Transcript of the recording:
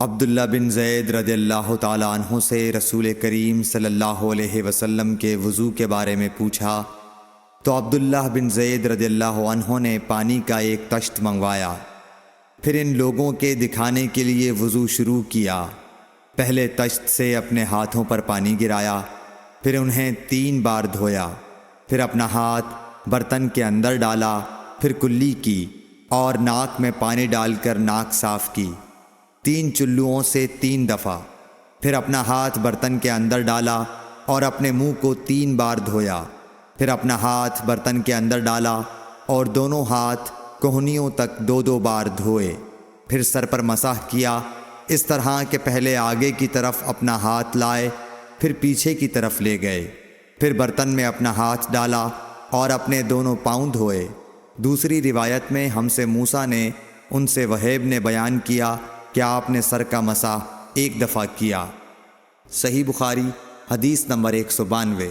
عبداللہ بن زید رضی اللہ تعالیٰ عنہ سے رسول کریم صلی اللہ علیہ وسلم کے وضو کے بارے میں پوچھا تو عبداللہ بن زید رضی اللہ عنہ نے پانی کا ایک طشت منگوایا، پھر ان لوگوں کے دکھانے کے لیے وضو شروع کیا۔ پہلے طشت سے اپنے ہاتھوں پر پانی گرایا، پھر انہیں 3 بار دھویا، پھر اپنا ہاتھ برتن کے اندر ڈالا، پھر کلی کی اور ناک میں پانی ڈال کر ناک صاف کی 3 چلوؤں سے 3 دفعہ، پھر اپنا ہاتھ برتن کے اندر ڈالا اور اپنے منہ کو 3 بار دھویا، پھر اپنا ہاتھ برتن کے اندر ڈالا اور دونوں ہاتھ کوہنیوں تک 2 بار دھوئے، پھر سر پر مسح کیا اس طرح کہ پہلے آگے کی طرف اپنا ہاتھ لائے، پھر پیچھے کی طرف لے گئے، پھر برتن میں اپنا ہاتھ ڈالا اور اپنے دونوں پاؤں دھوئے۔ دوسری روایت میں ہم سے موسیٰ نے ان سے وہیب نے بیان کیا کہ آپ نے سر کا مسح 1 دفعہ کیا۔ صحیح بخاری حدیث نمبر 192۔